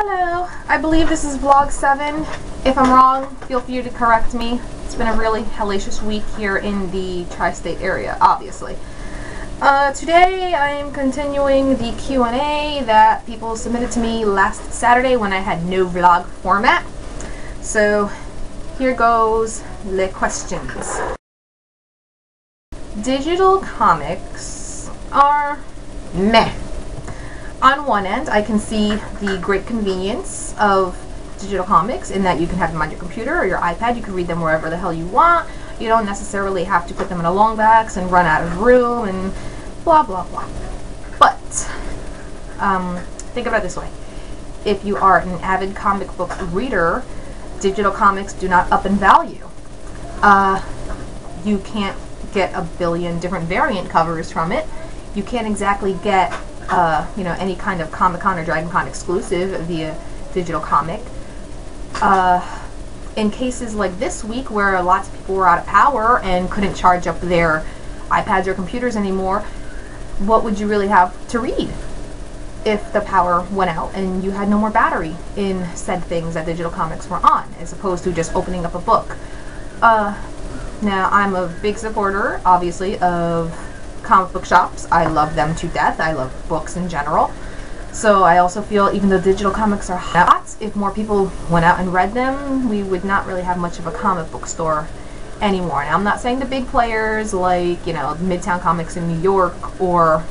Hello, I believe this is vlog 7. If I'm wrong, feel free to correct me. It's been a really hellacious week here in the tri-state area, obviously. Today I am continuing the Q&A that people submitted to me last Saturday when I had no vlog format. So here goes the questions. Digital comics are meh. On one end, I can see the great convenience of digital comics in that you can have them on your computer or your iPad. You can read them wherever the hell you want. You don't necessarily have to put them in a long box and run out of room and blah blah blah. But think about it this way. If you are an avid comic book reader, digital comics do not up in value. You can't get a billion different variant covers from it. You can't exactly get any kind of Comic-Con or DragonCon exclusive via digital comic. In cases like this week where lots of people were out of power and couldn't charge up their iPads or computers anymore, what would you really have to read if the power went out and you had no more battery in said things that digital comics were on, as opposed to just opening up a book? Now, I'm a big supporter, obviously, of comic book shops. I love them to death. I love books in general. So I also feel even though digital comics are hot, if more people went out and read them, we would not really have much of a comic book store anymore. Now, I'm not saying the big players like, Midtown Comics in New York, or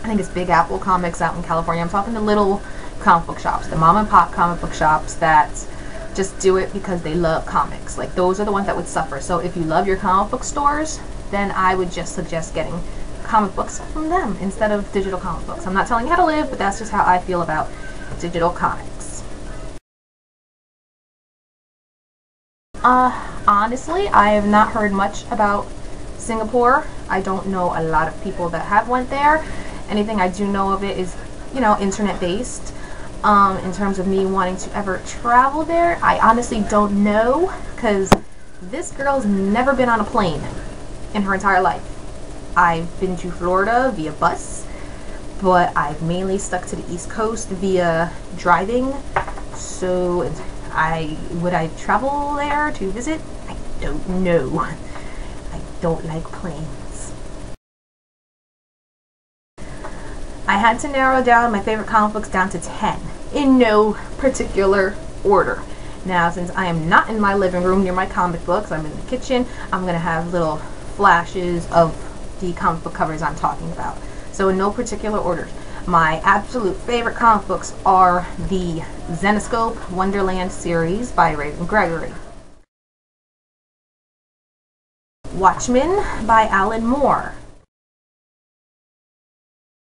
I think it's Big Apple Comics out in California. I'm talking the little comic book shops, the mom and pop comic book shops that just do it because they love comics. Like, those are the ones that would suffer. So if you love your comic book stores, then I would just suggest getting comic books from them instead of digital comic books. I'm not telling you how to live, but that's just how I feel about digital comics. Honestly, I have not heard much about Singapore. I don't know a lot of people that have went there. Anything I do know of it is, internet based. In terms of me wanting to ever travel there, I honestly don't know, because this girl's never been on a plane in her entire life. I've been to Florida via bus, but I've mainly stuck to the East Coast via driving. So would I travel there to visit? I don't know. I don't like planes. I had to narrow down my favorite comic books down to 10 in no particular order. Now, since I am not in my living room near my comic books, I'm in the kitchen, I'm going to have little flashes of the comic book covers I'm talking about. So in no particular order. My absolute favorite comic books are the Zenescope Wonderland series by Raven Gregory, Watchmen by Alan Moore,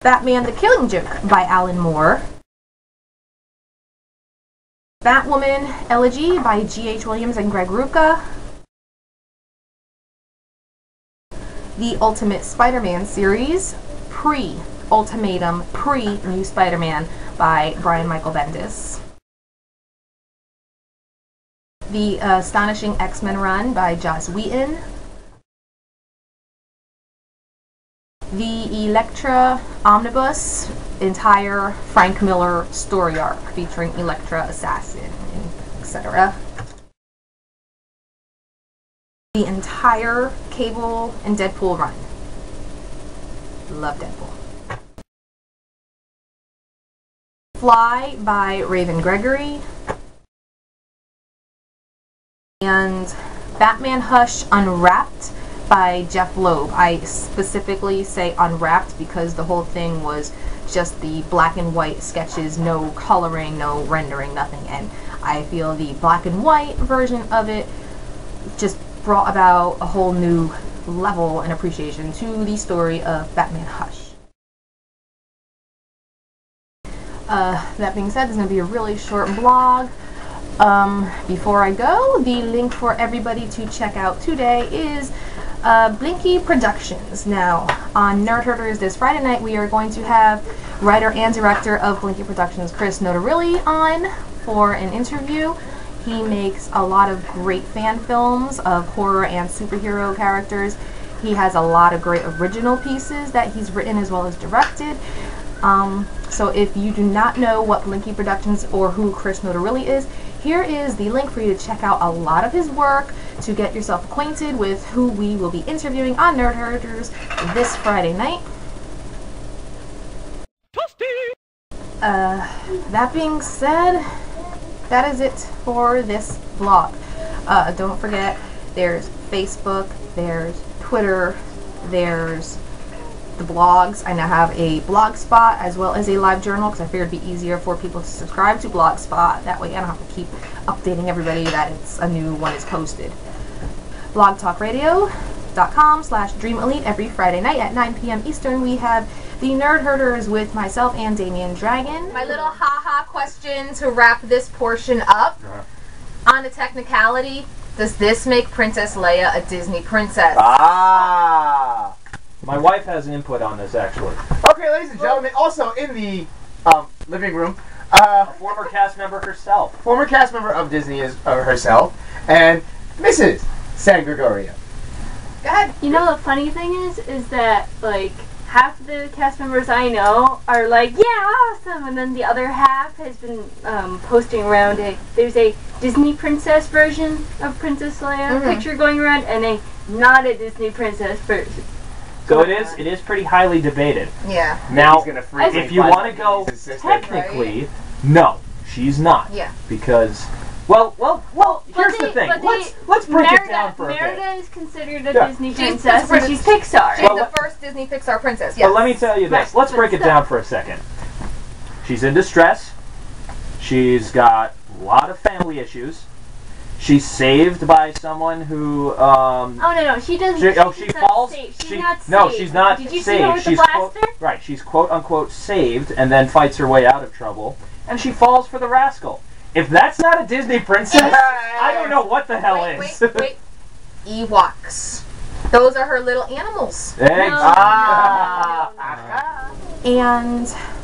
Batman the Killing Joke by Alan Moore, Batwoman Elegy by G.H. Williams and Greg Rucka, the Ultimate Spider-Man series, pre-Ultimatum, pre-New Spider-Man by Brian Michael Bendis, the Astonishing X-Men run by Joss Whedon, the Elektra Omnibus entire Frank Miller story arc featuring Elektra Assassin, etc. The entire Cable and Deadpool run. Love Deadpool. Fly by Raven Gregory, and Batman Hush Unwrapped by Jeff Loeb. I specifically say unwrapped because the whole thing was just the black and white sketches, no coloring, no rendering, nothing, and I feel the black and white version of it just brought about a whole new level and appreciation to the story of Batman Hush. That being said, this is going to be a really short vlog. Before I go, the link for everybody to check out today is Blinky Productions. Now, on Nerd Herders this Friday night, we are going to have writer and director of Blinky Productions, Chris Notarilli, on for an interview. He makes a lot of great fan films of horror and superhero characters. He has a lot of great original pieces that he's written as well as directed. So if you do not know what Blinky Productions or who Chris Noda really is, here is the link for you to check out a lot of his work, to get yourself acquainted with who we will be interviewing on Nerd Herders this Friday night. That being said, that is it for this vlog. Don't forget, there's Facebook, there's Twitter, there's the blogs. I now have a Blogspot as well as a live journal because I figured it'd be easier for people to subscribe to Blogspot. That way I don't have to keep updating everybody that a new one is posted. blogtalkradio.com/DreamElite. Every Friday night at 9 p.m. Eastern we have the Nerd Herders with myself and Damien Dragon. My little haha question to wrap this portion up. On a technicality, does this make Princess Leia a Disney princess? Ah! My wife has an input on this, actually. Okay, ladies and gentlemen, also in the living room, A former cast member herself. former cast member of Disney is herself, and Mrs. San Gregorio. Go ahead. You know, the funny thing is that, like, half the cast members I know are like, yeah, awesome, and then the other half has been posting around there's a Disney princess version of Princess Leia picture going around, and a not a Disney princess version. So it is pretty highly debated. Yeah. Now, He's gonna freeze if you want to go technically, no, she's not. Yeah. Because, well, here's the thing. Let's break it down for a bit. Merida is considered a Yeah. Disney She's princess, and she's Pixar. She's the first Disney Pixar princess, yes. But let me tell you this. Right, Let's but break it still. down for a second. She's in distress. She's got a lot of family issues. She's saved by someone who, Oh no, she doesn't. she she's falls. Not saved. She's she, not no, saved. she's not Did you saved. see her with she's the blaster? right. She's quote unquote saved, and then fights her way out of trouble, and she falls for the rascal. If that's not a Disney princess, I don't know what the hell is. Wait. Ewoks. Those are her little animals. And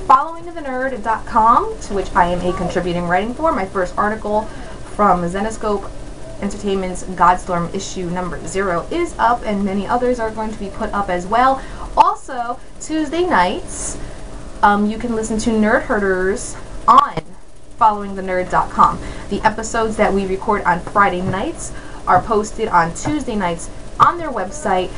followingthenerd.com, to which I am a contributing writing for. My first article from Zenescope Entertainment's Godstorm issue number 0 is up, and many others are going to be put up as well. Also, Tuesday nights, you can listen to Nerd Herders on followingthenerd.com. The episodes that we record on Friday nights are posted on Tuesday nights on their website.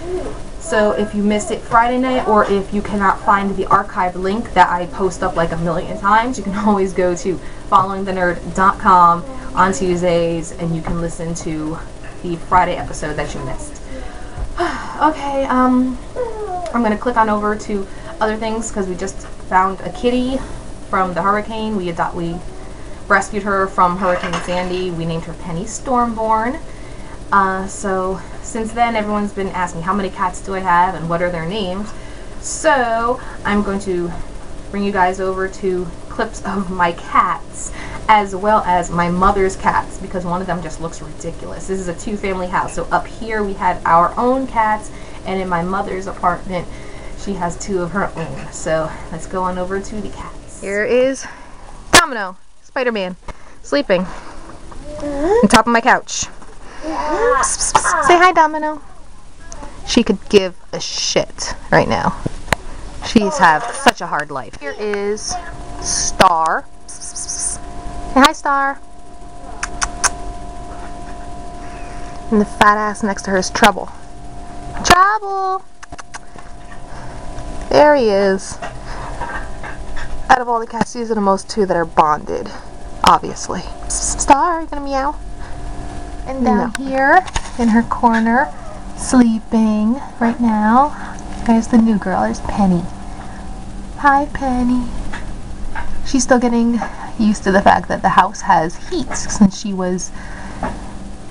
So if you missed it Friday night, or if you cannot find the archive link that I post up like a million times, you can always go to followingthenerd.com on Tuesdays and you can listen to the Friday episode that you missed. Okay, I'm gonna click on over to other things because we just found a kitty from the hurricane. We rescued her from Hurricane Sandy. We named her Penny Stormborn. So since then, everyone's been asking how many cats do I have and what are their names. So I'm going to bring you guys over to clips of my cats as well as my mother's cats, because one of them just looks ridiculous. This is a two-family house. So up here we had our own cats, and in my mother's apartment she has two of her own. So let's go on over to the cats. Here is Domino, Spider-Man, sleeping on top of my couch. Say hi, Domino. She could give a shit right now. She's have such a hard life. Here is Star. Say hi, Star. And the fat ass next to her is Trouble. Trouble! There he is. Out of all the cats, these are the most two that are bonded. Obviously. Star, you gonna meow? And down here in her corner, sleeping right now, there's the new girl. There's Penny. Hi, Penny. She's still getting used to the fact that the house has heat, since she was,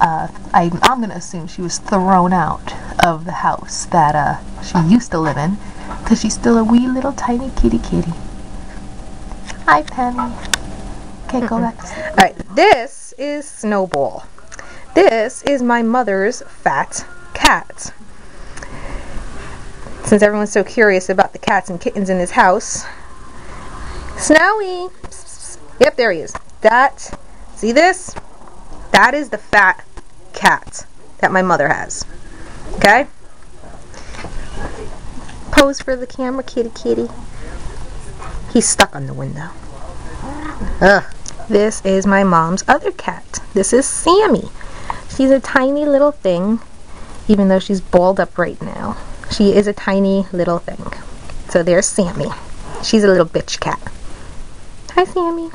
I'm going to assume she was thrown out of the house that she used to live in, because she's still a wee little tiny kitty. Hi, Penny. Okay, go back to sleep. Alright, this is Snowball. This is my mother's fat cat. Since everyone's so curious about the cats and kittens in this house. Snowy! Yep, there he is. See this? That is the fat cat that my mother has. Okay? Pose for the camera, kitty. He's stuck on the window. Ugh. This is my mom's other cat. This is Sammy. She's a tiny little thing, even though she's balled up right now. She is a tiny little thing. So there's Sammy. She's a little bitch cat. Hi, Sammy.